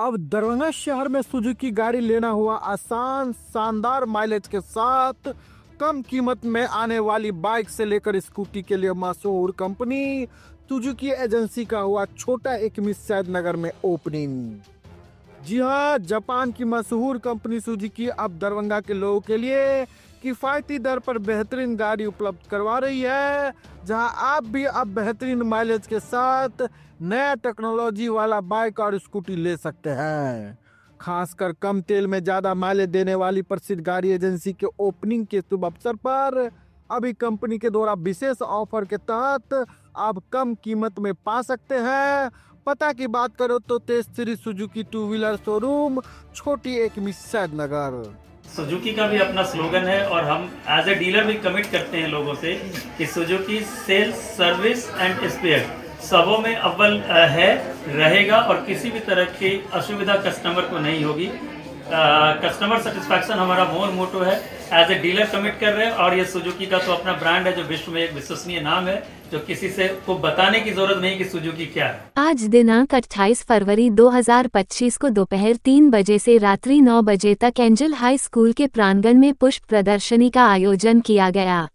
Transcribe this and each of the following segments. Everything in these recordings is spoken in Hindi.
अब दरभंगा शहर में सुजुकी गाड़ी लेना हुआ आसान, शानदार माइलेज के साथ कम कीमत में आने वाली बाइक से लेकर स्कूटी के लिए मशहूर कंपनी सुजुकी एजेंसी का हुआ छोटा एक सैद नगर में ओपनिंग। जी हाँ, जापान की मशहूर कंपनी सुजुकी अब दरभंगा के लोगों के लिए किफ़ायती दर पर बेहतरीन गाड़ी उपलब्ध करवा रही है, जहां आप भी अब बेहतरीन माइलेज के साथ नया टेक्नोलॉजी वाला बाइक और स्कूटी ले सकते हैं। खासकर कम तेल में ज़्यादा माइलेज देने वाली प्रसिद्ध गाड़ी एजेंसी के ओपनिंग के शुभ अवसर पर अभी कंपनी के द्वारा विशेष ऑफर के तहत आप कम कीमत में पा सकते हैं। पता की बात करो तो Tej Shri Suzuki two wheeler showroom, छोटी एक सैद नगर। सुजुकी का भी अपना स्लोगन है और हम एज ए डीलर भी कमिट करते हैं लोगों से कि Suzuki sales, service and spare सबों में अव्वल है, रहेगा और किसी भी तरह की असुविधा कस्टमर को नहीं होगी। कस्टमर सेटिस्फैक्शन हमारा मोटो है, एज ए डीलर कमिट कर रहे हैं। और ये सुजुकी का तो अपना ब्रांड है जो विश्व में एक विश्वसनीय नाम है, जो किसी से को बताने की जरूरत नहीं कि सुजुकी क्या है। आज दिनांक 28 फरवरी 2025 को दोपहर 3 बजे से रात्रि 9 बजे तक एंजल हाई स्कूल के प्रांगण में पुष्प प्रदर्शनी का आयोजन किया गया।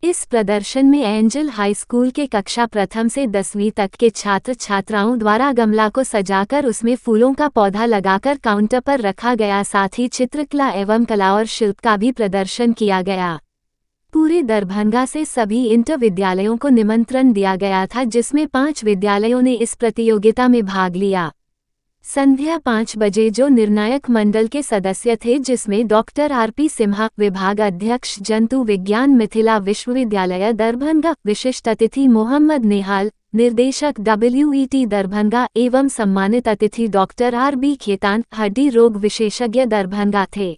इस प्रदर्शन में एंजल हाई स्कूल के कक्षा प्रथम से 10वीं तक के छात्र छात्राओं द्वारा गमला को सजाकर उसमें फूलों का पौधा लगाकर काउंटर पर रखा गया। साथ ही चित्रकला एवं कला और शिल्प का भी प्रदर्शन किया गया। पूरे दरभंगा से सभी इंटर विद्यालयों को निमंत्रण दिया गया था, जिसमें 5 विद्यालयों ने इस प्रतियोगिता में भाग लिया। संध्या 5 बजे जो निर्णायक मंडल के सदस्य थे, जिसमें डॉक्टर आरपी सिम्हा, विभाग अध्यक्ष जंतु विज्ञान मिथिला विश्वविद्यालय दरभंगा, विशिष्ट अतिथि मोहम्मद नेहाल, निर्देशक WET दरभंगा एवं सम्मानित अतिथि डॉक्टर RB खेतान, हड्डी रोग विशेषज्ञ दरभंगा थे।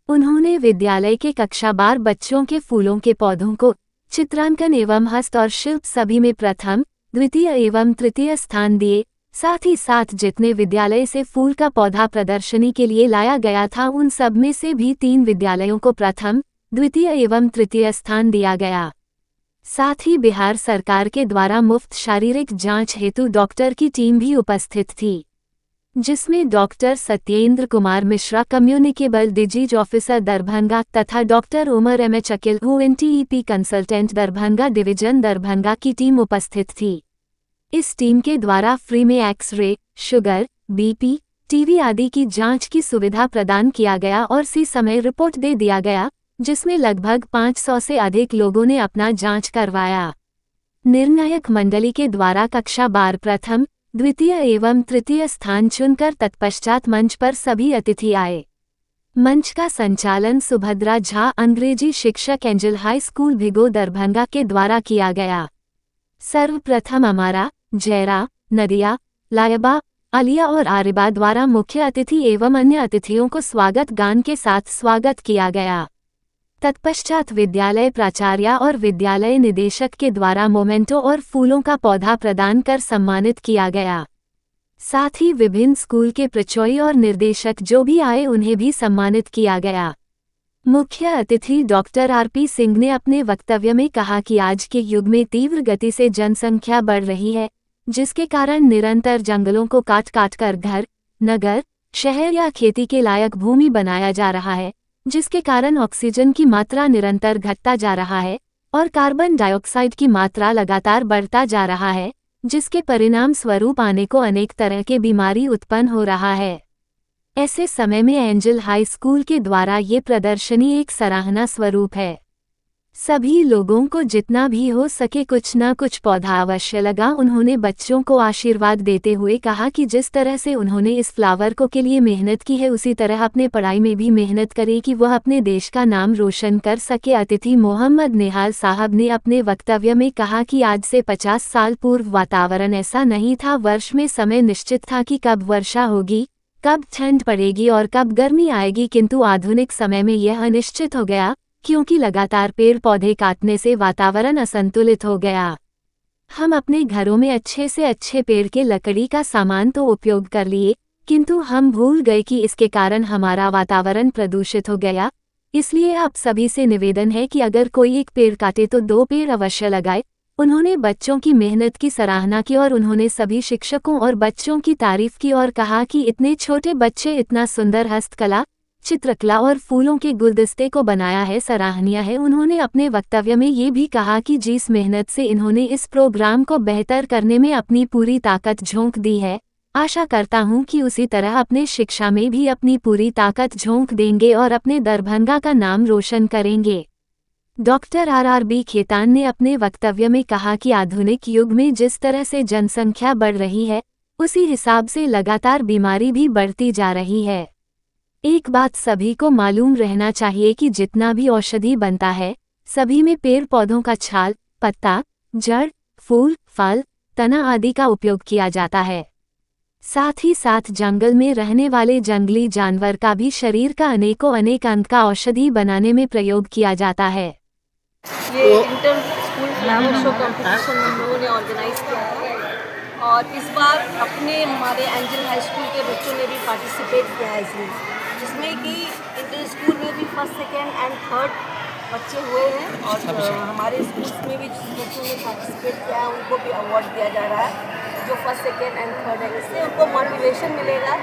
उन्होंने विद्यालय के कक्षा 12 बच्चों के फूलों के पौधों को चित्रांकन एवं हस्त और शिल्प सभी में प्रथम, द्वितीय एवं तृतीय स्थान दिए। साथ ही साथ जितने विद्यालय से फूल का पौधा प्रदर्शनी के लिए लाया गया था, उन सब में से भी 3 विद्यालयों को प्रथम, द्वितीय एवं तृतीय स्थान दिया गया। साथ ही बिहार सरकार के द्वारा मुफ्त शारीरिक जांच हेतु डॉक्टर की टीम भी उपस्थित थी, जिसमें doctor Satyendra Kumar Mishra, communicable disease officer Darbhanga तथा doctor Umar MH Akil, ONTEP consultant Darbhanga division Darbhanga की टीम उपस्थित थी। इस टीम के द्वारा फ्री में एक्स-रे, शुगर, BP, टीवी आदि की जांच की सुविधा प्रदान किया गया और सी समय रिपोर्ट दे दिया गया, जिसमें लगभग 500 से अधिक लोगों ने अपना जांच करवाया। निर्णायक मंडली के द्वारा कक्षा 12 प्रथम, द्वितीय एवं तृतीय स्थान चुनकर तत्पश्चात मंच पर सभी अतिथि आए। मंच का संचालन सुभद्रा झा, अंग्रेजी शिक्षक, एंजल हाई स्कूल भिगो दरभंगा के द्वारा किया गया। सर्वप्रथम अमारा, जयरा, नदिया, लायबा, आलिया और आरिबा द्वारा मुख्य अतिथि एवं अन्य अतिथियों को स्वागत गान के साथ स्वागत किया गया। तत्पश्चात विद्यालय प्राचार्य और विद्यालय निदेशक के द्वारा मोमेंटो और फूलों का पौधा प्रदान कर सम्मानित किया गया। साथ ही विभिन्न स्कूल के प्रचोई और निर्देशक जो भी आए, उन्हें भी सम्मानित किया गया। मुख्य अतिथि डॉक्टर RP सिंह ने अपने वक्तव्य में कहा कि आज के युग में तीव्र गति से जनसंख्या बढ़ रही है, जिसके कारण निरंतर जंगलों को काट काट कर घर, नगर, शहर या खेती के लायक भूमि बनाया जा रहा है, जिसके कारण ऑक्सीजन की मात्रा निरंतर घटता जा रहा है और कार्बन डाइऑक्साइड की मात्रा लगातार बढ़ता जा रहा है, जिसके परिणाम स्वरूप आने को अनेक तरह के बीमारी उत्पन्न हो रहा है। ऐसे समय में एंजल हाई स्कूल के द्वारा ये प्रदर्शनी एक सराहना स्वरूप है। सभी लोगों को जितना भी हो सके कुछ न कुछ पौधा अवश्य लगा। उन्होंने बच्चों को आशीर्वाद देते हुए कहा कि जिस तरह से उन्होंने इस फ्लावर को के लिए मेहनत की है, उसी तरह अपने पढ़ाई में भी मेहनत करें कि वह अपने देश का नाम रोशन कर सके। अतिथि मोहम्मद नेहाल साहब ने अपने वक्तव्य में कहा कि आज से 50 साल पूर्व वातावरण ऐसा नहीं था। वर्ष में समय निश्चित था कि कब वर्षा होगी, कब ठंड पड़ेगी और कब गर्मी आएगी, किंतु आधुनिक समय में यह अनिश्चित हो गया, क्योंकि लगातार पेड़ पौधे काटने से वातावरण असंतुलित हो गया। हम अपने घरों में अच्छे से अच्छे पेड़ के लकड़ी का सामान तो उपयोग कर लिए, किंतु हम भूल गए कि इसके कारण हमारा वातावरण प्रदूषित हो गया। इसलिए आप सभी से निवेदन है कि अगर कोई एक पेड़ काटे तो 2 पेड़ अवश्य लगाए। उन्होंने बच्चों की मेहनत की सराहना की और उन्होंने सभी शिक्षकों और बच्चों की तारीफ की और कहा कि इतने छोटे बच्चे इतना सुंदर हस्तकला, चित्रकला और फूलों के गुलदस्ते को बनाया है, सराहनीय है। उन्होंने अपने वक्तव्य में ये भी कहा कि जिस मेहनत से इन्होंने इस प्रोग्राम को बेहतर करने में अपनी पूरी ताकत झोंक दी है, आशा करता हूं कि उसी तरह अपने शिक्षा में भी अपनी पूरी ताकत झोंक देंगे और अपने दरभंगा का नाम रोशन करेंगे। डॉक्टर RRB खेतान ने अपने वक्तव्य में कहा कि आधुनिक युग में जिस तरह से जनसंख्या बढ़ रही है, उसी हिसाब से लगातार बीमारी भी बढ़ती जा रही है। एक बात सभी को मालूम रहना चाहिए कि जितना भी औषधि बनता है, सभी में पेड़ पौधों का छाल, पत्ता, जड़, फूल, फल, तना आदि का उपयोग किया जाता है। साथ ही साथ जंगल में रहने वाले जंगली जानवर का भी शरीर का अनेक अंग का औषधि बनाने में प्रयोग किया जाता है। ये inter school flower show competition हम लोगों ने ऑर्गेनाइज किया है और इस बार हमारे एंजल हाई स्कूल के बच्चों ने भी पार्टिसिपेट किया है इसमें, जिसमें कि इंटर स्कूल में भी फर्स्ट, सेकेंड एंड थर्ड बच्चे हुए हैं और हमारे स्कूल्स में भी जिस बच्चों ने पार्टिसिपेट किया है उनको भी अवार्ड दिया जा रहा है जो फर्स्ट, सेकेंड एंड थर्ड है। इससे उनको मोटिवेशन मिलेगा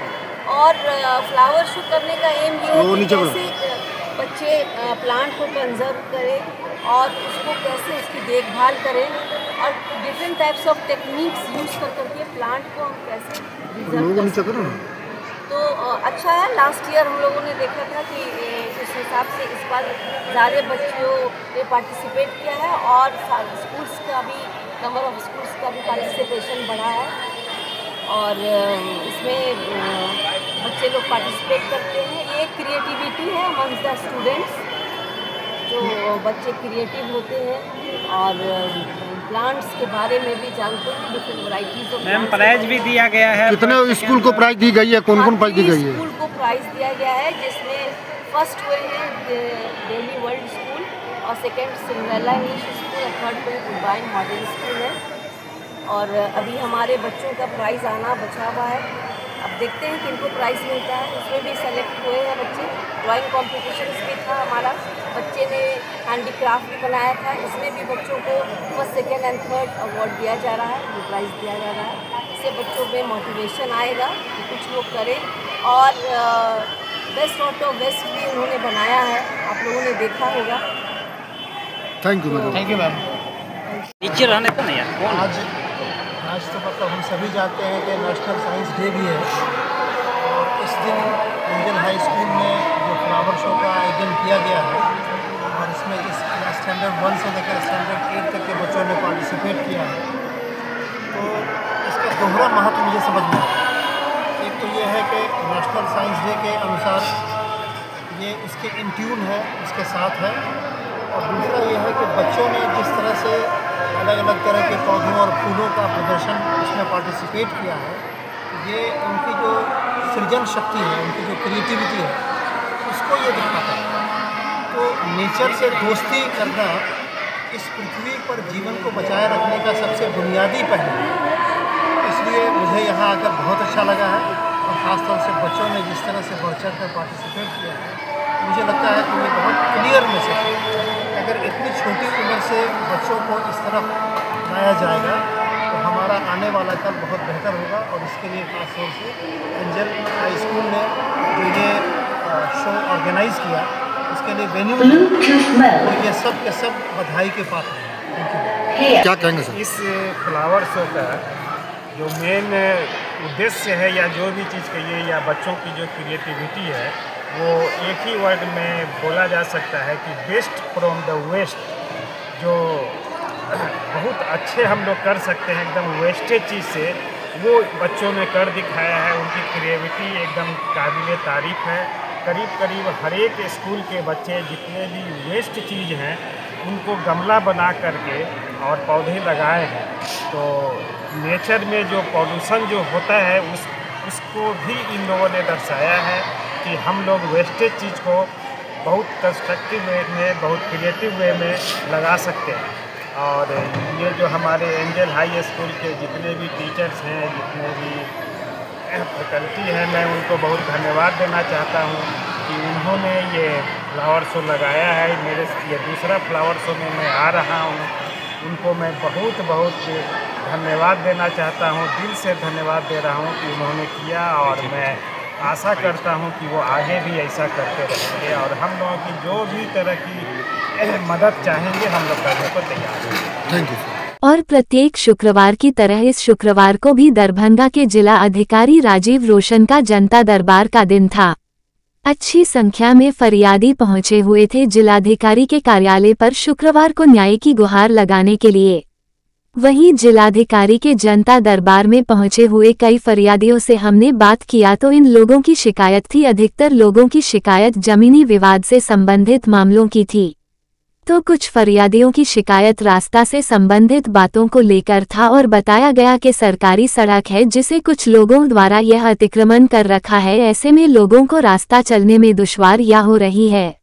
और फ्लावर शो करने का एम ये है कि कैसे बच्चे प्लांट को कंजर्व करें और उसको कैसे उसकी देखभाल करें और different types of techniques use करके प्लांट को हम कैसे प्रिजर्व करें। तो अच्छा है, लास्ट ईयर हम लोगों ने देखा था कि उस हिसाब से इस बार ज़्यादा बच्चों ने पार्टिसिपेट किया है और स्कूल्स का भी नंबर ऑफ स्कूल्स का भी पार्टिसिपेशन बढ़ा है और इसमें बच्चे लोग पार्टिसिपेट करते हैं। ये क्रिएटिविटी है अमंग द स्टूडेंट्स, जो बच्चे क्रिएटिव होते हैं और प्लांट्स के बारे में भी जानते हैं, different varieties of. Ma'am prize भी दिया गया है। कितने स्कूल को प्राइज दी गई है, कौन कौन प्राइज दी गई है? स्कूल को प्राइज दिया गया है जिसमें फर्स्ट हुए हैं दिल्ली वर्ल्ड स्कूल और सेकंड सिंड्रेला इंग्लिश स्कूल और थर्ड पे डिवाइन मॉडल स्कूल है और अभी हमारे बच्चों का प्राइज़ आना बचा हुआ है। अब देखते हैं कि इनको प्राइज़ मिलता है। उसमें भी सेलेक्ट हुए हैं बच्चे। ड्राइंग कॉम्पिटिशन भी था हमारा, बच्चे ने हैंडीक्राफ्ट भी बनाया था। इसमें भी बच्चों को first, second and third award दिया जा रहा है, प्राइज़ दिया जा रहा है। इससे बच्चों में मोटिवेशन आएगा कि कुछ लोग करें और बेस्ट आउट ऑफ वेस्ट भी उन्होंने बनाया है, आप लोगों ने देखा होगा। Thank you ma'am. टीचर रहने को नहीं है। आज तो मतलब हम सभी जानते हैं कि नेशनल साइंस डे भी है और इस दिन इंडियन हाई स्कूल में जो फ्लावर शो का आयोजन किया गया है और इसमें इस स्टैंडर्ड 1 से लेकर स्टैंडर्ड 8 तक के बच्चों ने पार्टिसिपेट किया है। तो इसका दोहरा महत्व मुझे समझ में आया। एक तो ये है कि नेशनल साइंस डे के अनुसार ये इसके इन ट्यून है, इसके साथ है और दूसरा ये है कि बच्चों ने जिस तरह से अलग अलग तरह के पौधों और फूलों का प्रदर्शन इसमें पार्टिसिपेट किया है, ये उनकी जो सृजन शक्ति है, उनकी जो क्रिएटिविटी है, उसको ये दिखाता है। तो नेचर से दोस्ती करना इस पृथ्वी पर जीवन को बचाए रखने का सबसे बुनियादी पहलू है। इसलिए मुझे यहाँ आकर बहुत अच्छा लगा है और ख़ासतौर से बच्चों ने जिस तरह से बढ़ चढ़ कर पार्टिसिपेट किया है, मुझे लगता है कि ये बहुत क्लियर मैसेज है। अगर इतनी छोटी उम्र से बच्चों को इस तरफ लाया जाएगा तो हमारा आने वाला कल बहुत बेहतर होगा और इसके लिए खास तौर से एंजल हाई स्कूल ने जो ये शो ऑर्गेनाइज़ किया उसके लिए वेन्यू और ये सब के सब बधाई के पात्र हैं। Thank you. क्या कहेंगे सर? इस फ्लावर शो का जो मेन उद्देश्य है या जो भी चीज़ कहिए या बच्चों की जो क्रिएटिविटी है वो एक ही वर्ड में बोला जा सकता है कि बेस्ट फ्रॉम द वेस्ट। जो बहुत अच्छे हम लोग कर सकते हैं एकदम वेस्टेज चीज़ से, वो बच्चों ने कर दिखाया है। उनकी क्रिएटिविटी एकदम काबिल तारीफ़ है। करीब करीब हर एक स्कूल के बच्चे जितने भी वेस्ट चीज़ हैं उनको गमला बना करके और पौधे लगाए हैं। तो नेचर में जो पॉल्यूशन जो होता है उसको भी इन लोगों ने दर्शाया है कि हम लोग वेस्टेज चीज़ को बहुत कंस्ट्रक्टिव वे में, बहुत क्रिएटिव वे में लगा सकते हैं। और ये जो हमारे एंजल हाई स्कूल के जितने भी टीचर्स हैं, जितने भी फैकल्टी हैं, मैं उनको बहुत धन्यवाद देना चाहता हूँ कि उन्होंने ये फ्लावर शो लगाया है। मेरे ये दूसरा फ्लावर शो में मैं आ रहा हूँ। उनको मैं बहुत बहुत धन्यवाद देना चाहता हूँ, दिल से धन्यवाद दे रहा हूँ कि उन्होंने किया, और मैं आशा करता हूँ कि वो आगे भी ऐसा करते रहेंगे, और हम लोगों की जो भी तरह की मदद चाहेंगे हम लोग करने को तैयार हैं। Thank you. और प्रत्येक शुक्रवार की तरह इस शुक्रवार को भी दरभंगा के जिला अधिकारी राजीव रोशन का जनता दरबार का दिन था। अच्छी संख्या में फरियादी पहुंचे हुए थे जिलाधिकारी के कार्यालय पर शुक्रवार को न्याय की गुहार लगाने के लिए। वहीं जिलाधिकारी के जनता दरबार में पहुंचे हुए कई फरियादियों से हमने बात किया तो इन लोगों की शिकायत थी, अधिकतर लोगों की शिकायत जमीनी विवाद से संबंधित मामलों की थी, तो कुछ फरियादियों की शिकायत रास्ता से संबंधित बातों को लेकर था और बताया गया कि सरकारी सड़क है जिसे कुछ लोगों द्वारा यह अतिक्रमण कर रखा है, ऐसे में लोगों को रास्ता चलने में दुश्वारियां हो रही है।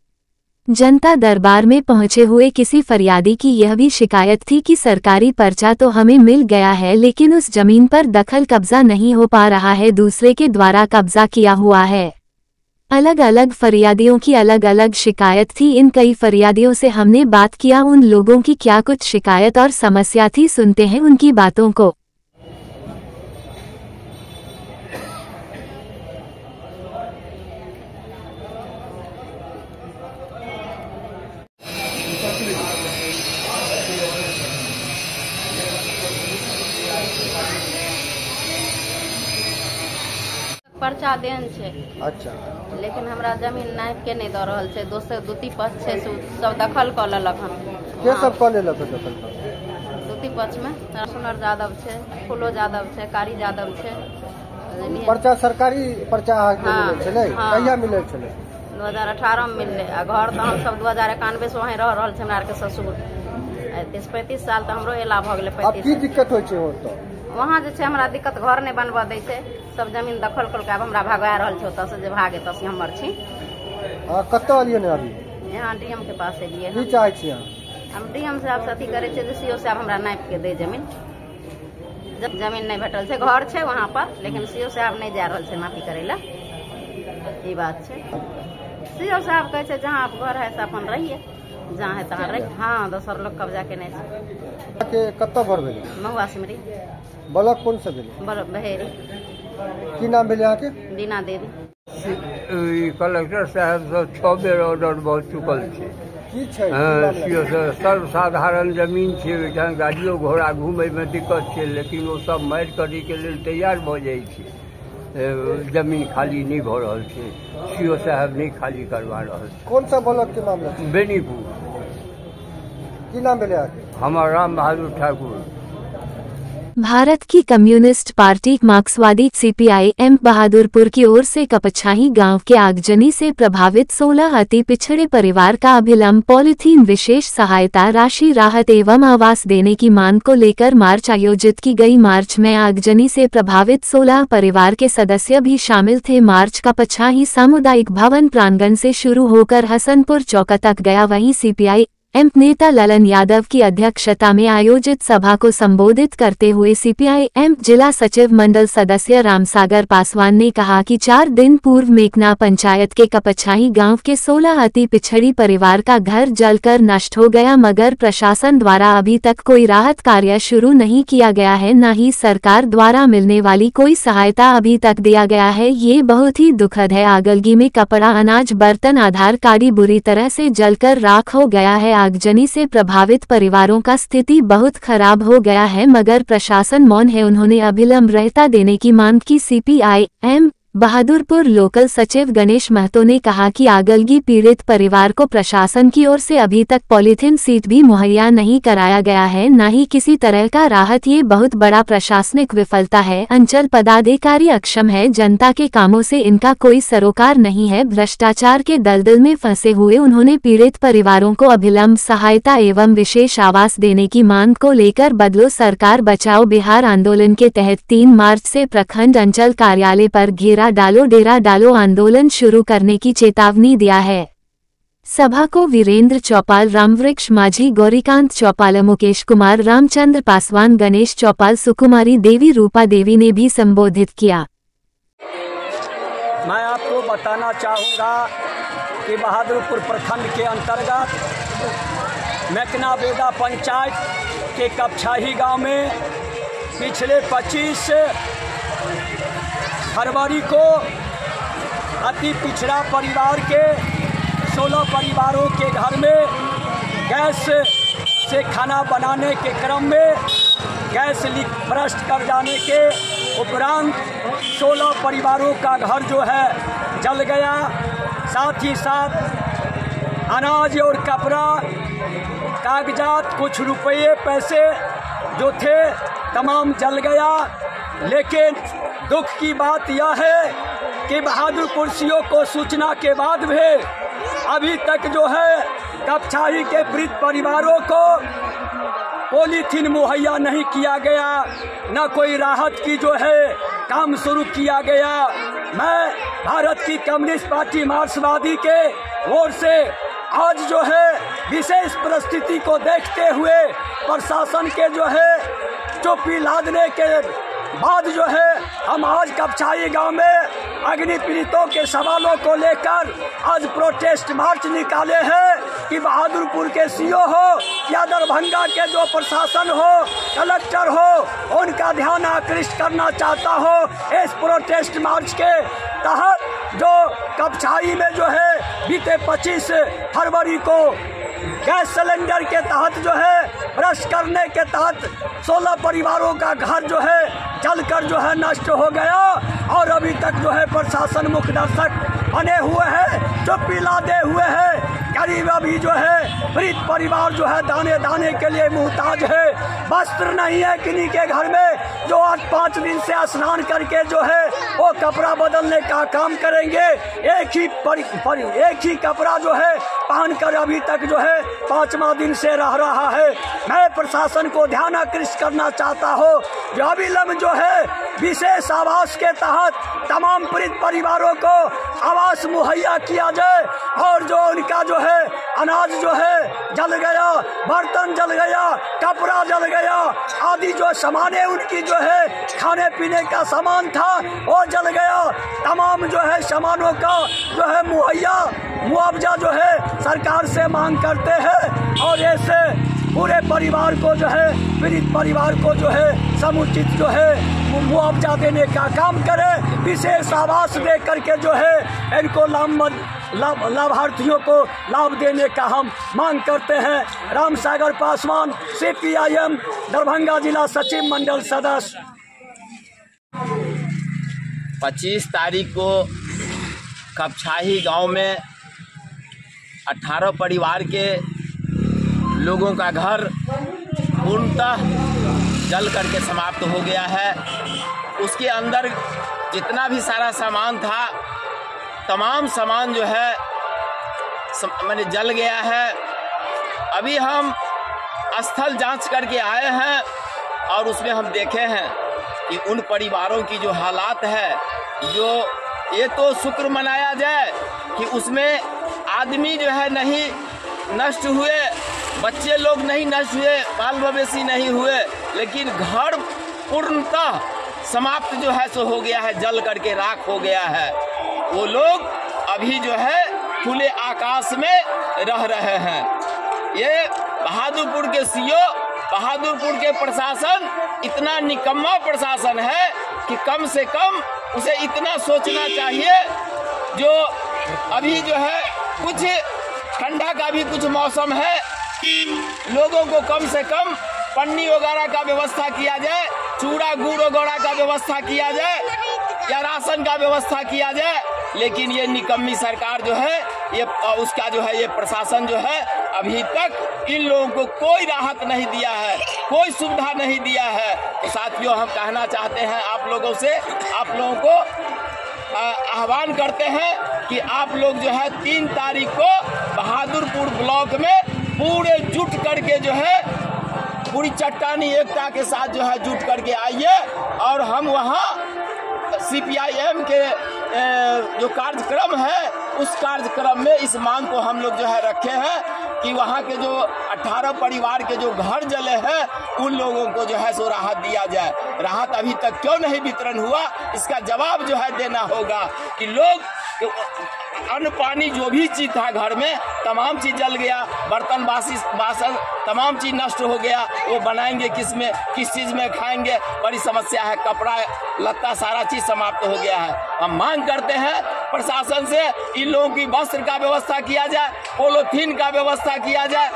जनता दरबार में पहुंचे हुए किसी फरियादी की यह भी शिकायत थी कि सरकारी पर्चा तो हमें मिल गया है लेकिन उस जमीन पर दखल कब्जा नहीं हो पा रहा है, दूसरे के द्वारा कब्जा किया हुआ है। अलग अलग फरियादियों की अलग अलग शिकायत थी। इन कई फरियादियों से हमने बात किया, उन लोगों की क्या कुछ शिकायत और समस्या थी, सुनते हैं उनकी बातों को। पर्चा देन छै, अच्छा, लेकिन हमरा जमीन नाप के नहीं दऽ रहल छै। दोसर दूती पक्ष छै सब दखल कऽ लेलक हन। के सब कऽ लेलक है दखल? दूती पक्ष में सुनर यादव छै, फूलो यादव छै, कारी यादव छै। पर्चा सरकारी पर्चा मिले छलै, कहिया मिले छलै? 2018 में मिलले। आ घर तो हम सब 2091 से वहीं रह रहल छै, हमरा के ससुर 35 साल तो हमरो एला भऽ गेलै। 35 की दिक्कत होइ छै ओतऽ? वहाँ जे छै हमरा दिक्कत, घर नहीं बनबऽ दै छै, सब जमीन दखल कल के हमरा भगवा रहल छै ओतऽ से, जे भागे तस हमर छी। कतऽ एलियै ने अभी? यहाँ डीएम के पास एलियै। की चाहै छी अहाँ? हम डीएम साहब से अथी करे छै जे सीओ साहब हमरा नाप के दे जमीन। जमीन नहीं भेटल छै, घर छै वहाँ पर, लेकिन सीओ साहब नहीं जा रहल छै नापी करे ला, ई बात छै। सीओ साहब कहे छै जहाँ आप घर है से अपन रहिए, जहाँ है तहाँ रहिए। हाँ, दोसर लोग कब्जा केने छै। कतऽ घर भेलै? महुआ सिमरी। ब्लॉक कौन सा भेलै? बहेरी। की नाम भेलै अहाँके? दीना देवी। कलेक्टर साहब से 6 बेर ऑर्डर भऽ चुकल छै। की छै? सर्वसाधारण जमीन छै, ओहिठाम गाड़ियो घोड़ा घूमय में दिक्कत छै, लेकिन वो सब मारि करै के लेल तैयार भऽ जाइ छै। जमीन खाली नहीं भऽ रहल छै, सीओ साहब नहीं खाली करवा रहल छै। कौन सा ब्लॉक के मामला? बेनीपुर। की नाम भेलै अहाँके? हमर राम बहादुर ठाकुर। भारत की कम्युनिस्ट पार्टी मार्क्सवादी सीपीआई-एम बहादुरपुर की ओर से कपछाही गांव के आगजनी से प्रभावित 16 अति पिछड़े परिवार का अभिलंब पॉलीथीन विशेष सहायता राशि राहत एवं आवास देने की मांग को लेकर मार्च आयोजित की गई। मार्च में आगजनी से प्रभावित 16 परिवार के सदस्य भी शामिल थे। मार्च कपछाही सामुदायिक भवन प्रांगण से शुरू होकर हसनपुर चौक तक गया। वहीं सीपीआई-एम नेता ललन यादव की अध्यक्षता में आयोजित सभा को संबोधित करते हुए सीपीआई-एम जिला सचिव मंडल सदस्य रामसागर पासवान ने कहा कि 4 दिन पूर्व मेकना पंचायत के कपछाही गांव के 16 अति पिछड़ी परिवार का घर जलकर नष्ट हो गया, मगर प्रशासन द्वारा अभी तक कोई राहत कार्य शुरू नहीं किया गया है, न ही सरकार द्वारा मिलने वाली कोई सहायता अभी तक दिया गया है। ये बहुत ही दुखद है। आगलगी में कपड़ा, अनाज, बर्तन, आधार कार्ड बुरी तरह से जलकर राख हो गया है। आगजनी से प्रभावित परिवारों का स्थिति बहुत खराब हो गया है, मगर प्रशासन मौन है। उन्होंने अभिलंब रहता देने की मांग की। सीपीआई-एम बहादुरपुर लोकल सचिव गणेश महतो ने कहा कि आगलगी पीड़ित परिवार को प्रशासन की ओर से अभी तक पॉलीथीन सीट भी मुहैया नहीं कराया गया है, न ही किसी तरह का राहत। ये बहुत बड़ा प्रशासनिक विफलता है। अंचल पदाधिकारी अक्षम है, जनता के कामों से इनका कोई सरोकार नहीं है। भ्रष्टाचार के दलदल में फंसे हुए उन्होंने पीड़ित परिवारों को अभिलंब सहायता एवं विशेष आवास देने की मांग को लेकर बदलो सरकार बचाओ बिहार आंदोलन के तहत 3 मार्च से प्रखंड अंचल कार्यालय पर डेरा डालो आंदोलन शुरू करने की चेतावनी दिया है। सभा को वीरेंद्र चौपाल, रामवृक्ष माझी, गौरीकांत चौपाल, मुकेश कुमार, रामचंद्र पासवान, गणेश चौपाल, सुकुमारी देवी, रूपा देवी ने भी संबोधित किया। मैं आपको बताना चाहूँगा कि बहादुरपुर प्रखंड के अंतर्गत मैकना बेदा पंचायत के कपछाही गांव में पिछले 25 फरवरी को अति पिछड़ा परिवार के 16 परिवारों के घर में गैस से खाना बनाने के क्रम में गैस लीक भ्रष्ट कर जाने के उपरांत 16 परिवारों का घर जो है जल गया। साथ ही साथ अनाज और कपड़ा, कागजात, कुछ रुपये पैसे जो थे तमाम जल गया। लेकिन दुख की बात यह है कि बहादुरपुर सीओ को सूचना के बाद भी अभी तक जो है कपछाही के पीड़ित परिवारों को पॉलीथीन मुहैया नहीं किया गया, न कोई राहत की जो है काम शुरू किया गया। मैं भारत की कम्युनिस्ट पार्टी मार्क्सवादी के ओर से आज जो है विशेष परिस्थिति को देखते हुए प्रशासन के जो है चुप्पी लादने के बाद जो है हम आज कपछाही गांव में अग्नि पीड़ितों के सवालों को लेकर आज प्रोटेस्ट मार्च निकाले हैं कि बहादुरपुर के सीओ हो या दरभंगा के जो प्रशासन हो, कलेक्टर हो, उनका ध्यान आकृष्ट करना चाहता हो। इस प्रोटेस्ट मार्च के तहत जो कपछाही में जो है बीते 25 फरवरी को गैस सिलेंडर के तहत जो है भ्रष्ट करने के तहत 16 परिवारों का घर जो है जलकर जो है नष्ट हो गया और अभी तक जो है प्रशासन मुख्य दर्शक बने हुए हैं, चुप्पी लादे हुए हैं। करीब अभी जो है पीड़ित परिवार जो है दाने दाने के लिए मुहताज है। वस्त्र नहीं है किन्हीं के घर में जो आज 5 दिन से स्नान करके जो है वो कपड़ा बदलने का काम करेंगे। एक ही कपड़ा जो है पहनकर अभी तक जो है 5वां दिन से रह रहा है। मैं प्रशासन को ध्यान आकृष्ट करना चाहता हूँ जो अविलंब जो है विशेष आवास के तहत तमाम पीड़ित परिवारों को आवास मुहैया किया जाए और जो उनका जो है अनाज जो है जल गया, बर्तन जल गया, कपड़ा जल गया, आदि जो सामानें उनकी जो है खाने पीने का सामान था वो जल गया। तमाम जो है सामानों का जो है मुआवजा जो है सरकार से मांग करते हैं और ऐसे पूरे परिवार को जो है पीड़ित परिवार को जो है समुचित जो है मुआवजा देने का काम करे, विशेष आवास दे करके जो है इनको लाभार्थियों को लाभ देने का हम मांग करते हैं। रामसागर पासवान, CPIM दरभंगा जिला सचिव मंडल सदस्य। 25 तारीख को कपछाही गांव में 18 परिवार के लोगों का घर पूर्णतः जल करके समाप्त हो गया है। उसके अंदर जितना भी सारा सामान था तमाम सामान जो है मैंने जल गया है। अभी हम स्थल जांच करके आए हैं और उसमें हम देखे हैं कि उन परिवारों की जो हालात है, जो ये तो शुक्र मनाया जाए कि उसमें आदमी जो है नहीं नष्ट हुए, बच्चे लोग नहीं नष्ट हुए, बाल मवेशी नहीं हुए, लेकिन घर पूर्णतः समाप्त जो है सो हो गया है, जल करके राख हो गया है। वो लोग अभी जो है खुले आकाश में रह रहे हैं। ये बहादुरपुर के सीओ, बहादुरपुर के प्रशासन इतना निकम्मा प्रशासन है कि कम से कम उसे इतना सोचना चाहिए। जो अभी जो है कुछ ठंडा का भी कुछ मौसम है, लोगों को कम से कम पन्नी वगैरह का व्यवस्था किया जाए, चूड़ा गुड़ वगैरह का व्यवस्था किया जाए या राशन का व्यवस्था किया जाए। लेकिन ये निकम्मी सरकार जो है, ये उसका जो है ये प्रशासन जो है अभी तक इन लोगों को कोई राहत नहीं दिया है, कोई सुविधा नहीं दिया है। तो साथियों, हम कहना चाहते हैं आप लोगों से, आप लोगों को आह्वान करते हैं कि आप लोग जो है 3 तारीख को बहादुरपुर ब्लॉक में पूरे जुट करके जो है पूरी चट्टानी एकता के साथ जो है जुट करके आइए और हम वहाँ CPIM के जो कार्यक्रम है उस कार्यक्रम में इस मांग को हम लोग जो है रखे हैं कि वहाँ के जो 18 परिवार के जो घर जले हैं उन लोगों को जो है सो राहत दिया जाए। राहत अभी तक क्यों नहीं वितरण हुआ, इसका जवाब जो है देना होगा कि लोग अन्न पानी जो भी चीज था घर में तमाम चीज जल गया, बर्तन बासन तमाम चीज नष्ट हो गया। वो बनाएंगे किस में, किस चीज में खाएंगे, बड़ी समस्या है। कपड़ा लत्ता सारा चीज समाप्त हो गया है। हम मांग करते हैं प्रशासन से इन लोगों की वस्त्र का व्यवस्था किया जाए, पॉलीथीन का व्यवस्था किया जाए,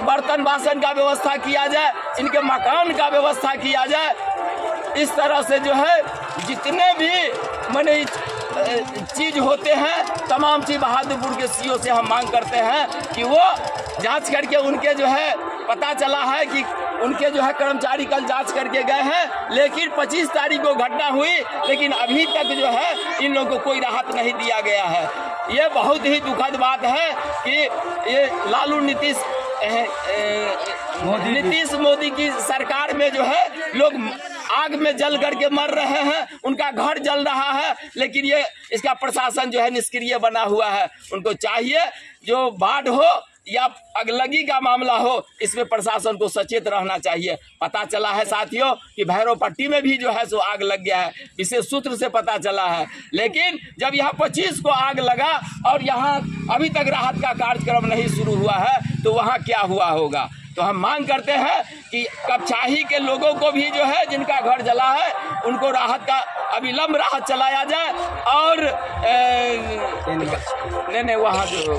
बर्तन बासन का व्यवस्था किया जाए, इनके मकान का व्यवस्था किया जाए। इस तरह से जो है जितने भी माने चीज होते हैं तमाम चीज बहादुरपुर के सीओ से हम मांग करते हैं कि वो जांच करके उनके जो है पता चला है कि उनके जो है कर्मचारी कल जांच करके गए हैं, लेकिन 25 तारीख को घटना हुई, लेकिन अभी तक जो है इन लोगों को कोई राहत नहीं दिया गया है। ये बहुत ही दुखद बात है कि ये लालू नीतीश मोदी की सरकार में जो है लोग आग में जल करके मर रहे हैं, उनका घर जल रहा है, लेकिन ये इसका प्रशासन जो है निष्क्रिय बना हुआ है। उनको चाहिए जो बाढ़ हो या अगलगी का मामला हो, इसमें प्रशासन को सचेत रहना चाहिए। पता चला है साथियों कि भैरव पट्टी में भी जो है सो आग लग गया है, विशेष सूत्र से पता चला है। लेकिन जब यहाँ 25 को आग लगा और यहाँ अभी तक राहत का कार्यक्रम नहीं शुरू हुआ है, तो वहाँ क्या हुआ होगा। तो हम मांग करते हैं कि कपछाही के लोगों को भी जो है जिनका घर जला है उनको राहत का अविलंब राहत चलाया जाए, और नहीं वहाँ जो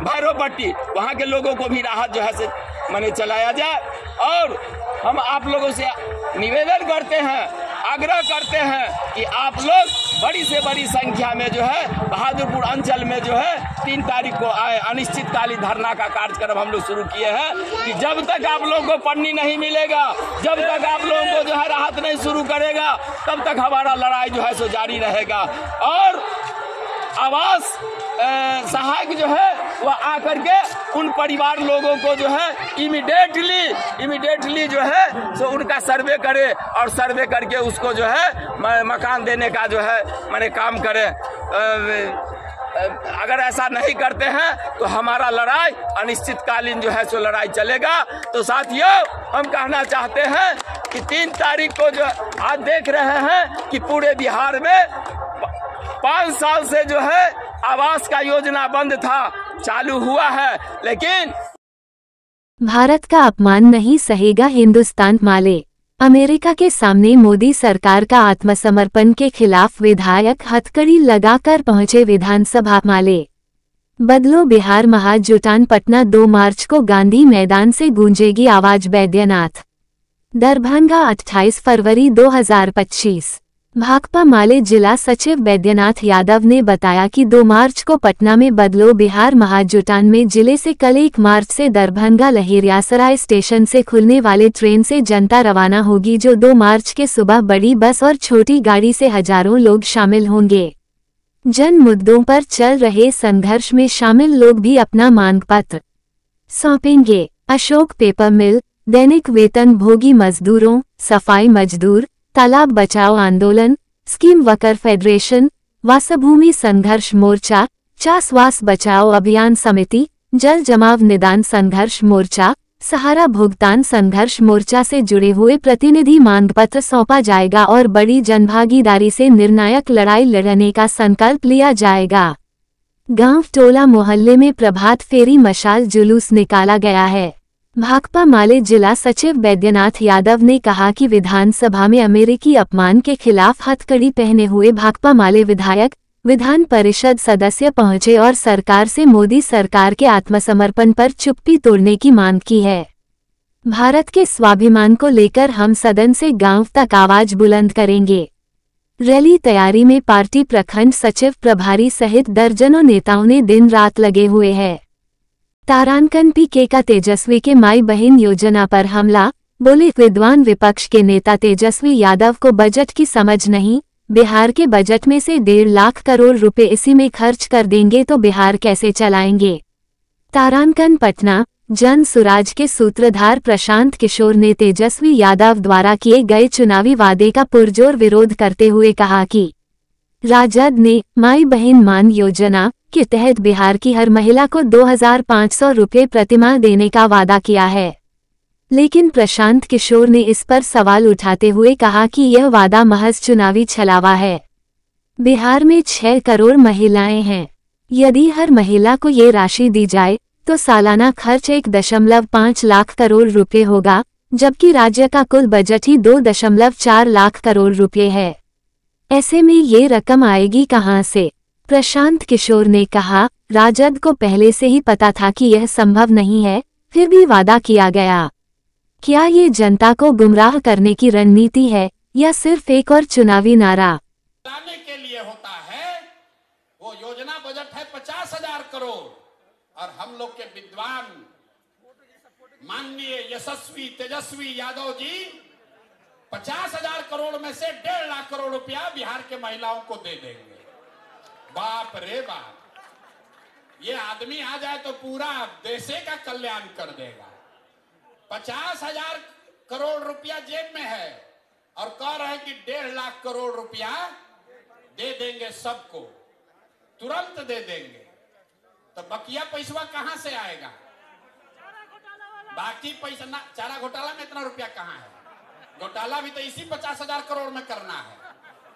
भैरव पट्टी वहाँ के लोगों को भी राहत जो है से माने चलाया जाए। और हम आप लोगों से निवेदन करते हैं, आग्रह करते हैं कि आप लोग बड़ी से बड़ी संख्या में जो है बहादुरपुर अंचल में जो है 3 तारीख को आए। अनिश्चितकालीन धरना का कार्यक्रम हम लोग शुरू किए हैं कि जब तक आप लोगों को पन्नी नहीं मिलेगा, जब तक आप लोगों को जो है राहत नहीं शुरू करेगा, तब तक हमारा लड़ाई जो है सो जारी रहेगा। और आवास सहायक जो है वह आकर के उन परिवार लोगों को जो है इमीडिएटली जो है सो उनका सर्वे करे, और सर्वे करके उसको जो है मकान देने का जो है माने काम करे। अगर ऐसा नहीं करते हैं तो हमारा लड़ाई अनिश्चितकालीन जो है सो लड़ाई चलेगा। तो साथियों हम कहना चाहते हैं कि 3 तारीख को जो आज देख रहे हैं कि पूरे बिहार में 5 साल से जो है आवास का योजना बंद था, चालू हुआ है, लेकिन भारत का अपमान नहीं सहेगा हिंदुस्तान माले। अमेरिका के सामने मोदी सरकार का आत्मसमर्पण के खिलाफ विधायक हथकड़ी लगाकर पहुंचे विधानसभा माले। बदलो बिहार महाजुटान पटना 2 मार्च को गांधी मैदान से गूंजेगी आवाज बैद्यनाथ। दरभंगा 28 फरवरी 2025। भाकपा माले जिला सचिव बैद्यनाथ यादव ने बताया कि 2 मार्च को पटना में बदलो बिहार महाजुटान में जिले से कल 1 मार्च से दरभंगा लहेरियासराय स्टेशन से खुलने वाले ट्रेन से जनता रवाना होगी, जो 2 मार्च के सुबह बड़ी बस और छोटी गाड़ी से हजारों लोग शामिल होंगे। जन मुद्दों पर चल रहे संघर्ष में शामिल लोग भी अपना मांग पत्र सौंपेंगे। अशोक पेपर मिल, दैनिक वेतन भोगी मजदूरों, सफाई मजदूर, तालाब बचाओ आंदोलन, स्कीम वर्कर फेडरेशन, वासभूमि संघर्ष मोर्चा, चासवास बचाओ अभियान समिति, जल जमाव निदान संघर्ष मोर्चा, सहारा भुगतान संघर्ष मोर्चा से जुड़े हुए प्रतिनिधि मांग पत्र सौंपा जाएगा और बड़ी जनभागीदारी से निर्णायक लड़ाई लड़ने का संकल्प लिया जाएगा। गांव टोला मोहल्ले में प्रभात फेरी मशाल जुलूस निकाला गया है। भाकपा माले जिला सचिव बैद्यनाथ यादव ने कहा कि विधानसभा में अमेरिकी अपमान के खिलाफ हथकड़ी पहने हुए भाकपा माले विधायक विधान परिषद सदस्य पहुंचे और सरकार से मोदी सरकार के आत्मसमर्पण पर चुप्पी तोड़ने की मांग की है। भारत के स्वाभिमान को लेकर हम सदन से गांव तक आवाज बुलंद करेंगे। रैली तैयारी में पार्टी प्रखंड सचिव प्रभारी सहित दर्जनों नेताओं ने दिन रात लगे हुए हैं। तारांकन पीके का तेजस्वी के माई बहन योजना पर हमला, बोले विद्वान विपक्ष के नेता तेजस्वी यादव को बजट की समझ नहीं। बिहार के बजट में से 1.5 लाख करोड़ रुपए इसी में खर्च कर देंगे तो बिहार कैसे चलाएंगे। तारांकन पटना। जन सुराज के सूत्रधार प्रशांत किशोर ने तेजस्वी यादव द्वारा किए गए चुनावी वादे का पुरजोर विरोध करते हुए कहा कि राजद ने माई बहन मान योजना के तहत बिहार की हर महिला को 2500 रुपये प्रतिमाह देने का वादा किया है, लेकिन प्रशांत किशोर ने इस पर सवाल उठाते हुए कहा कि यह वादा महज चुनावी छलावा है। बिहार में 6 करोड़ महिलाएं हैं। यदि हर महिला को ये राशि दी जाए तो सालाना खर्च 1.5 लाख करोड़ रुपए होगा, जबकि राज्य का कुल बजट ही 2.4 लाख करोड़ रुपए है। ऐसे में ये रकम आएगी कहां से? प्रशांत किशोर ने कहा, राजद को पहले से ही पता था कि यह संभव नहीं है, फिर भी वादा किया गया। क्या ये जनता को गुमराह करने की रणनीति है या सिर्फ एक और चुनावी नारा? लाने के लिए होता है, वो योजना बजट है 50,000 करोड़ और हम लोग के विद्वान माननीय यशस्वी तेजस्वी यादव जी 50,000 करोड़ में से 1.5 लाख करोड़ रुपया बिहार के महिलाओं को दे देंगे। बाप रे बाप, ये आदमी आ जाए तो पूरा देश का कल्याण कर देगा। 50,000 करोड़ रुपया जेब में है और कह रहे हैं कि 1.5 लाख करोड़ रुपया दे देंगे सबको, तुरंत दे देंगे। तो बकिया पैसा कहां से आएगा? बाकी पैसा ना, चारा घोटाला में इतना रुपया कहां है? घोटाला भी तो इसी 50,000 करोड़ में करना है।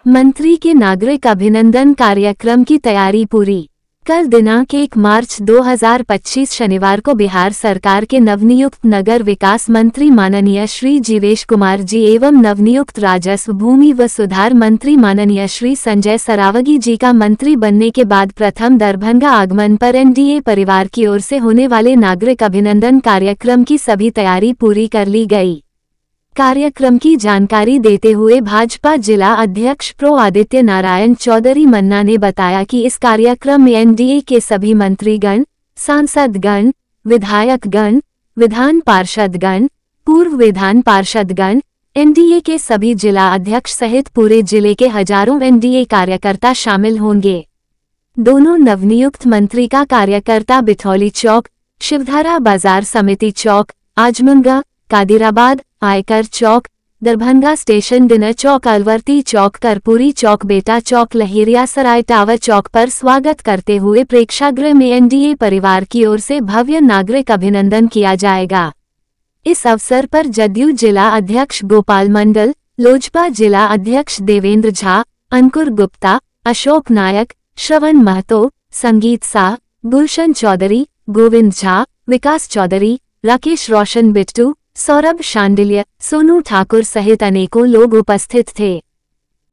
मंत्री के नागरिक अभिनंदन कार्यक्रम की तैयारी पूरी। कल दिनांक 1 मार्च 2025 शनिवार को बिहार सरकार के नवनियुक्त नगर विकास मंत्री माननीय श्री जीवेश कुमार जी एवं नवनियुक्त राजस्व भूमि व सुधार मंत्री माननीय श्री संजय सरावगी जी का मंत्री बनने के बाद प्रथम दरभंगा आगमन पर एनडीए परिवार की ओर से होने वाले नागरिक अभिनंदन कार्यक्रम की सभी तैयारी पूरी कर ली गई। कार्यक्रम की जानकारी देते हुए भाजपा जिला अध्यक्ष प्रो आदित्य नारायण चौधरी मन्ना ने बताया कि इस कार्यक्रम में एनडीए के सभी मंत्रीगण, सांसदगण, विधायकगण, विधान पार्षदगण, पूर्व विधान पार्षदगण, एनडीए के सभी जिला अध्यक्ष सहित पूरे जिले के हजारों एनडीए कार्यकर्ता शामिल होंगे। दोनों नवनियुक्त मंत्री का कार्यकर्ता बिठौली चौक, शिवधारा बाजार समिति चौक, आजमगढ़, कादिराबाद, आयकर चौक, दरभंगा स्टेशन डिनर चौक, अलवर्ती चौक, कर्पूरी चौक, बेटा चौक, लहेरिया सराय टावर चौक पर स्वागत करते हुए प्रेक्षागृह में एनडीए परिवार की ओर से भव्य नागरिक अभिनंदन किया जाएगा। इस अवसर पर जदयू जिला अध्यक्ष गोपाल मंडल, लोजपा जिला अध्यक्ष देवेंद्र झा, अंकुर गुप्ता, अशोक नायक, श्रवण महतो, संगीत शाह, गुलशन चौधरी, गोविंद झा, विकास चौधरी, राकेश रोशन बिट्टू, सौरभ शांडिल्य, सोनू ठाकुर सहित अनेकों लोग उपस्थित थे।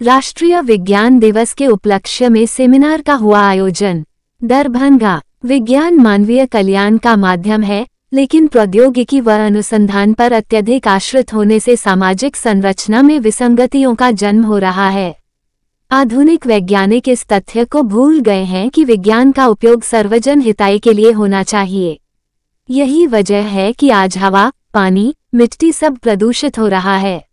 राष्ट्रीय विज्ञान दिवस के उपलक्ष्य में सेमिनार का हुआ आयोजन। दरभंगा। विज्ञान मानवीय कल्याण का माध्यम है, लेकिन प्रौद्योगिकी व अनुसंधान पर अत्यधिक आश्रित होने से सामाजिक संरचना में विसंगतियों का जन्म हो रहा है। आधुनिक वैज्ञानिक इस तथ्य को भूल गए हैं कि विज्ञान का उपयोग सर्वजन हिताय के लिए होना चाहिए। यही वजह है कि आज हवा, पानी, मिट्टी सब प्रदूषित हो रहा है।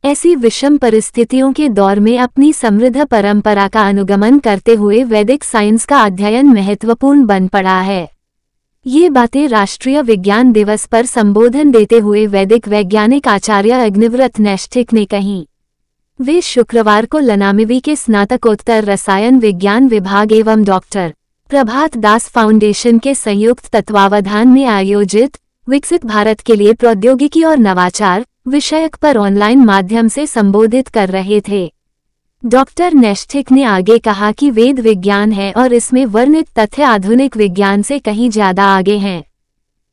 ऐसी विषम परिस्थितियों के दौर में अपनी समृद्ध परंपरा का अनुगमन करते हुए वैदिक साइंस का अध्ययन महत्वपूर्ण बन पड़ा है। ये बातें राष्ट्रीय विज्ञान दिवस पर संबोधन देते हुए वैदिक वैज्ञानिक आचार्य अग्निव्रत नैष्ठिक ने कही। वे शुक्रवार को लनामिवी के स्नातकोत्तर रसायन विज्ञान विभाग एवं डॉक्टर प्रभात दास फाउंडेशन के संयुक्त तत्वावधान में आयोजित विकसित भारत के लिए प्रौद्योगिकी और नवाचार विषयक पर ऑनलाइन माध्यम से संबोधित कर रहे थे। डॉक्टर नैष्ठिक ने आगे कहा कि वेद विज्ञान है और इसमें वर्णित तथ्य आधुनिक विज्ञान से कहीं ज्यादा आगे हैं।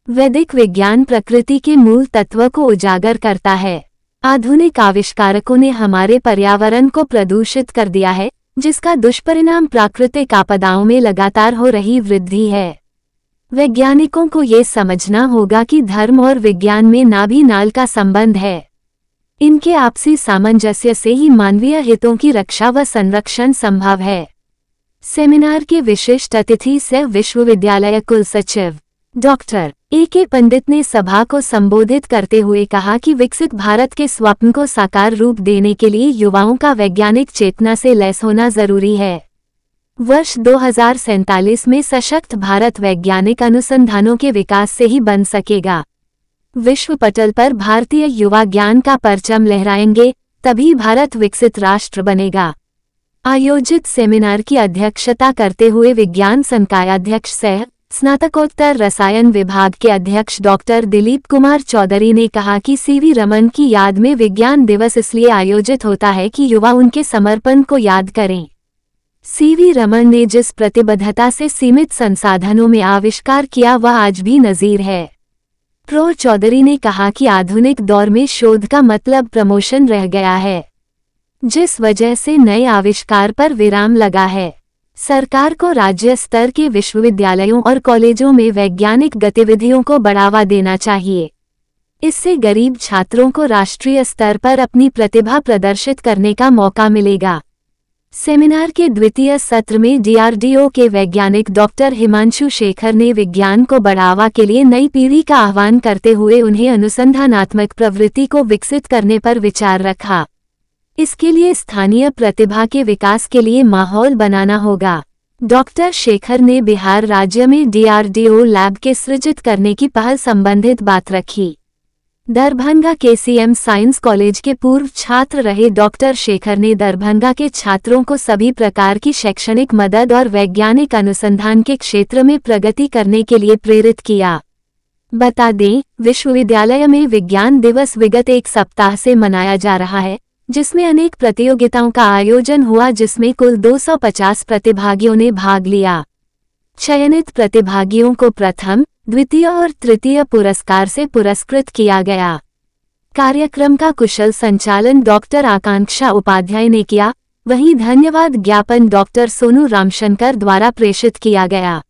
वैदिक विज्ञान प्रकृति के मूल तत्व को उजागर करता है। आधुनिक आविष्कारकों ने हमारे पर्यावरण को प्रदूषित कर दिया है, जिसका दुष्परिणाम प्राकृतिक आपदाओं में लगातार हो रही वृद्धि है। वैज्ञानिकों को ये समझना होगा कि धर्म और विज्ञान में नाभि नाल का संबंध है। इनके आपसी सामंजस्य से ही मानवीय हितों की रक्षा व संरक्षण संभव है। सेमिनार के विशिष्ट अतिथि से विश्वविद्यालय कुल सचिव डॉक्टर ए.के. पंडित ने सभा को संबोधित करते हुए कहा कि विकसित भारत के स्वप्न को साकार रूप देने के लिए युवाओं का वैज्ञानिक चेतना से लैस होना जरूरी है। वर्ष 2047 में सशक्त भारत वैज्ञानिक अनुसंधानों के विकास से ही बन सकेगा। विश्व पटल पर भारतीय युवा ज्ञान का परचम लहराएंगे, तभी भारत विकसित राष्ट्र बनेगा। आयोजित सेमिनार की अध्यक्षता करते हुए विज्ञान संकाय अध्यक्ष सह स्नातकोत्तर रसायन विभाग के अध्यक्ष डॉक्टर दिलीप कुमार चौधरी ने कहा कि सीवी रमन की याद में विज्ञान दिवस इसलिए आयोजित होता है कि युवा उनके समर्पण को याद करें। सीवी रमन ने जिस प्रतिबद्धता से सीमित संसाधनों में आविष्कार किया वह आज भी नज़ीर है। प्रो चौधरी ने कहा कि आधुनिक दौर में शोध का मतलब प्रमोशन रह गया है, जिस वजह से नए आविष्कार पर विराम लगा है। सरकार को राज्य स्तर के विश्वविद्यालयों और कॉलेजों में वैज्ञानिक गतिविधियों को बढ़ावा देना चाहिए। इससे गरीब छात्रों को राष्ट्रीय स्तर पर अपनी प्रतिभा प्रदर्शित करने का मौका मिलेगा। सेमिनार के द्वितीय सत्र में डीआरडीओ के वैज्ञानिक डॉक्टर हिमांशु शेखर ने विज्ञान को बढ़ावा के लिए नई पीढ़ी का आह्वान करते हुए उन्हें अनुसंधानात्मक प्रवृत्ति को विकसित करने पर विचार रखा। इसके लिए स्थानीय प्रतिभा के विकास के लिए माहौल बनाना होगा। डॉक्टर शेखर ने बिहार राज्य में डीआरडीओ लैब के सृजित करने की पहल संबंधित बात रखी। दरभंगा के सीएम साइंस कॉलेज के पूर्व छात्र रहे डॉक्टर शेखर ने दरभंगा के छात्रों को सभी प्रकार की शैक्षणिक मदद और वैज्ञानिक अनुसंधान के क्षेत्र में प्रगति करने के लिए प्रेरित किया। बता दें, विश्वविद्यालय में विज्ञान दिवस विगत एक सप्ताह से मनाया जा रहा है, जिसमें अनेक प्रतियोगिताओं का आयोजन हुआ, जिसमें कुल 250 प्रतिभागियों ने भाग लिया। चयनित प्रतिभागियों को प्रथम, द्वितीय और तृतीय पुरस्कार से पुरस्कृत किया गया। कार्यक्रम का कुशल संचालन डॉक्टर आकांक्षा उपाध्याय ने किया, वहीं धन्यवाद ज्ञापन डॉक्टर सोनू रामशंकर द्वारा प्रेषित किया गया।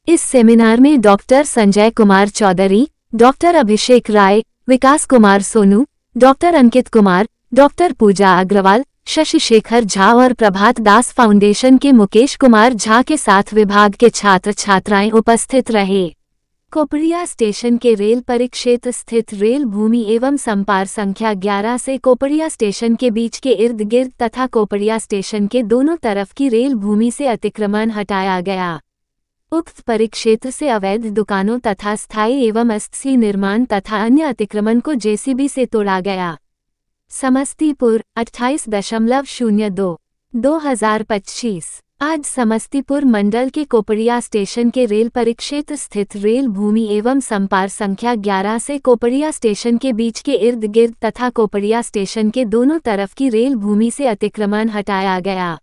इस सेमिनार में डॉक्टर संजय कुमार चौधरी, डॉक्टर अभिषेक राय, विकास कुमार सोनू, डॉक्टर अंकित कुमार, डॉक्टर पूजा अग्रवाल, शशि शेखर झा और प्रभात दास फाउंडेशन के मुकेश कुमार झा के साथ विभाग के छात्र छात्राएं उपस्थित रहे। कोपड़िया स्टेशन के रेल परिक्षेत्र स्थित रेल भूमि एवं संपार संख्या 11 से कोपड़िया स्टेशन के बीच के इर्द गिर्द तथा कोपड़िया स्टेशन के दोनों तरफ की रेल भूमि से अतिक्रमण हटाया गया। उक्त परिक्षेत्र से अवैध दुकानों तथा स्थायी एवं अस्थायी निर्माण तथा अन्य अतिक्रमण को जेसीबी से तोड़ा गया। समस्तीपुर 28.02/2025 आज समस्तीपुर मंडल के कोपड़िया स्टेशन के रेल परिक्षेत्र स्थित रेल भूमि एवं संपार संख्या 11 से कोपड़िया स्टेशन के बीच के इर्द गिर्द तथा कोपड़िया स्टेशन के दोनों तरफ की रेल भूमि से अतिक्रमण हटाया गया।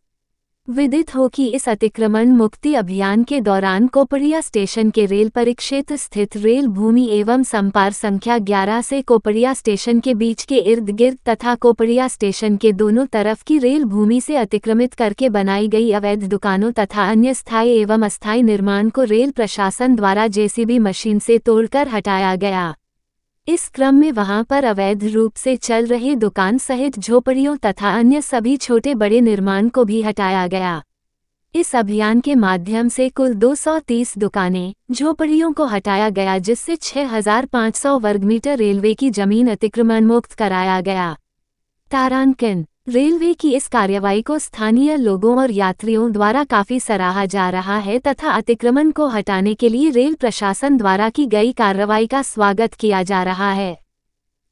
विदित हो कि इस अतिक्रमण मुक्ति अभियान के दौरान कोपड़िया स्टेशन के रेल परिक्षेत्र स्थित रेल भूमि एवं संपार संख्या 11 से कोपड़िया स्टेशन के बीच के इर्द गिर्द तथा कोपड़िया स्टेशन के दोनों तरफ की रेल भूमि से अतिक्रमित करके बनाई गई अवैध दुकानों तथा अन्य स्थायी एवं अस्थायी निर्माण को रेल प्रशासन द्वारा जेसीबी मशीन से तोड़कर हटाया गया। इस क्रम में वहां पर अवैध रूप से चल रहे दुकान सहित झोपड़ियों तथा अन्य सभी छोटे बड़े निर्माण को भी हटाया गया। इस अभियान के माध्यम से कुल 230 दुकानें, झोपड़ियों को हटाया गया, जिससे 6500 वर्ग मीटर रेलवे की जमीन अतिक्रमण मुक्त कराया गया। तारांकन रेलवे की इस कार्रवाई को स्थानीय लोगों और यात्रियों द्वारा काफी सराहा जा रहा है तथा अतिक्रमण को हटाने के लिए रेल प्रशासन द्वारा की गई कार्रवाई का स्वागत किया जा रहा है।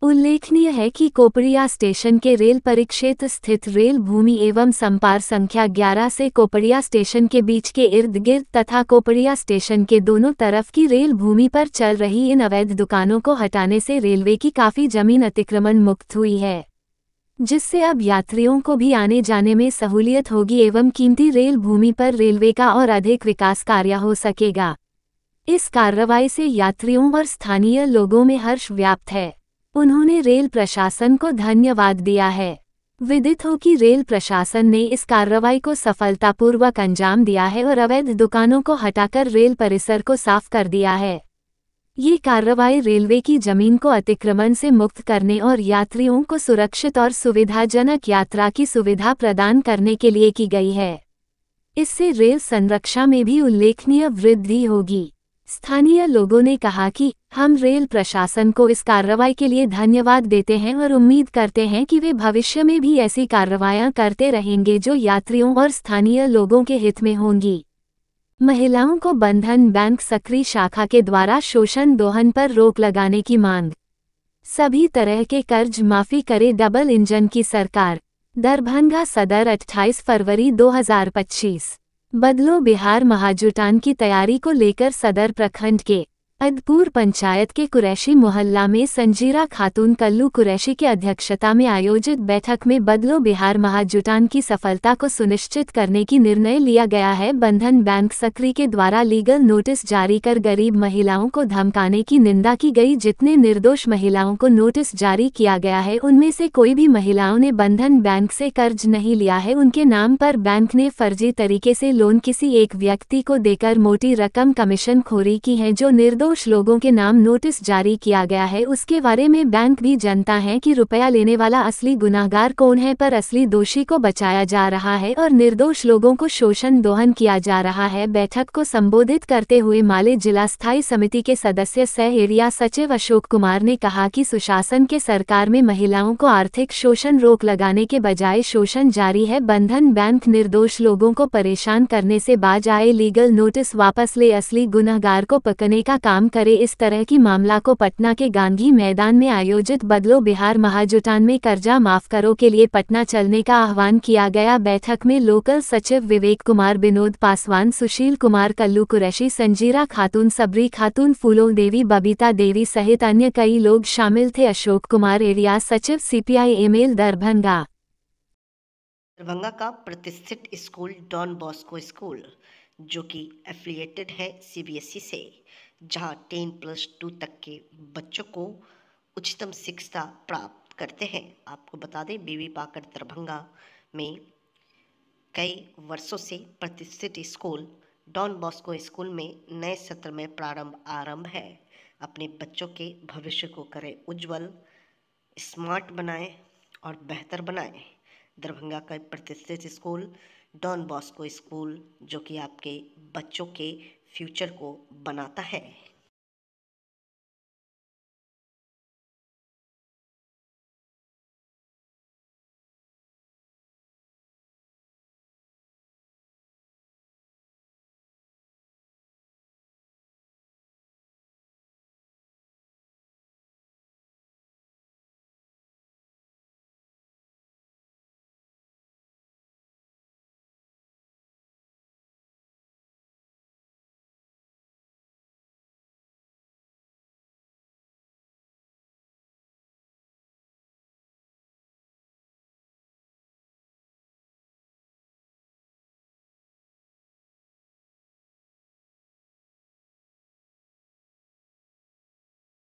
उल्लेखनीय है कि कोपड़िया स्टेशन के रेल परिक्षेत्र स्थित रेल भूमि एवं संपार संख्या 11 से कोपड़िया स्टेशन के बीच के इर्द गिर्द तथा कोपड़िया स्टेशन के दोनों तरफ की रेल भूमि पर चल रही इन अवैध दुकानों को हटाने से रेलवे की काफी जमीन अतिक्रमण मुक्त हुई है, जिससे अब यात्रियों को भी आने जाने में सहूलियत होगी एवं कीमती रेल भूमि पर रेलवे का और अधिक विकास कार्य हो सकेगा। इस कार्रवाई से यात्रियों और स्थानीय लोगों में हर्ष व्याप्त है। उन्होंने रेल प्रशासन को धन्यवाद दिया है। विदित हो कि रेल प्रशासन ने इस कार्रवाई को सफलतापूर्वक अंजाम दिया है और अवैध दुकानों को हटाकर रेल परिसर को साफ कर दिया है। ये कार्रवाई रेलवे की जमीन को अतिक्रमण से मुक्त करने और यात्रियों को सुरक्षित और सुविधाजनक यात्रा की सुविधा प्रदान करने के लिए की गई है। इससे रेल संरक्षा में भी उल्लेखनीय वृद्धि होगी। स्थानीय लोगों ने कहा कि हम रेल प्रशासन को इस कार्रवाई के लिए धन्यवाद देते हैं और उम्मीद करते हैं कि वे भविष्य में भी ऐसी कार्रवाइयां करते रहेंगे जो यात्रियों और स्थानीय लोगों के हित में होंगी। महिलाओं को बंधन बैंक सक्रिय शाखा के द्वारा शोषण दोहन पर रोक लगाने की मांग। सभी तरह के कर्ज माफी करे डबल इंजन की सरकार। दरभंगा सदर 28 फरवरी 2025। बदलो बिहार महाजुटान की तैयारी को लेकर सदर प्रखंड के अदपुर पंचायत के कुरैशी मोहल्ला में संजीरा खातून कल्लू कुरैशी की अध्यक्षता में आयोजित बैठक में बदलो बिहार महाजुटान की सफलता को सुनिश्चित करने की निर्णय लिया गया है। बंधन बैंक सक्री के द्वारा लीगल नोटिस जारी कर गरीब महिलाओं को धमकाने की निंदा की गई। जितने निर्दोष महिलाओं को नोटिस जारी किया गया है उनमें से कोई भी महिलाओं ने बंधन बैंक से कर्ज नहीं लिया है। उनके नाम पर बैंक ने फर्जी तरीके से लोन किसी एक व्यक्ति को देकर मोटी रकम कमीशन खोरी की है। जो निर्दोष लोगों के नाम नोटिस जारी किया गया है उसके बारे में बैंक भी जानता है कि रुपया लेने वाला असली गुनाहगार कौन है, पर असली दोषी को बचाया जा रहा है और निर्दोष लोगों को शोषण दोहन किया जा रहा है। बैठक को संबोधित करते हुए माले जिला स्थायी समिति के सदस्य सह एरिया सचिव अशोक कुमार ने कहा कि सुशासन के सरकार में महिलाओं को आर्थिक शोषण रोक लगाने के बजाय शोषण जारी है। बंधन बैंक निर्दोष लोगों को परेशान करने से बाज आए, लीगल नोटिस वापस ले असली गुनाहगार को पकड़ने का काम करे। इस तरह की मामला को पटना के गांधी मैदान में आयोजित बदलो बिहार महाजुटान में कर्जा माफ करो के लिए पटना चलने का आह्वान किया गया। बैठक में लोकल सचिव विवेक कुमार, विनोद पासवान, सुशील कुमार कल्लू कुरैशी, संजीरा खातून, सबरी खातून, फूलों देवी, बबीता देवी सहित अन्य कई लोग शामिल थे। अशोक कुमार, एरिया सचिव, CPI एमएल दरभंगा। दरभंगा का प्रतिष्ठित स्कूल डॉन बॉस्को स्कूल जो कि एफिलिएटेड है CBSE से, जहां 10+2 तक के बच्चों को उच्चतम शिक्षा प्राप्त करते हैं। आपको बता दें, बीवी पाकर दरभंगा में कई वर्षों से प्रतिष्ठित स्कूल डॉन बॉस्को स्कूल में नए सत्र में आरंभ है। अपने बच्चों के भविष्य को करें उज्जवल, स्मार्ट बनाएं और बेहतर बनाएं। दरभंगा का प्रतिष्ठित स्कूल डॉन बॉस्को स्कूल जो कि आपके बच्चों के फ्यूचर को बनाता है।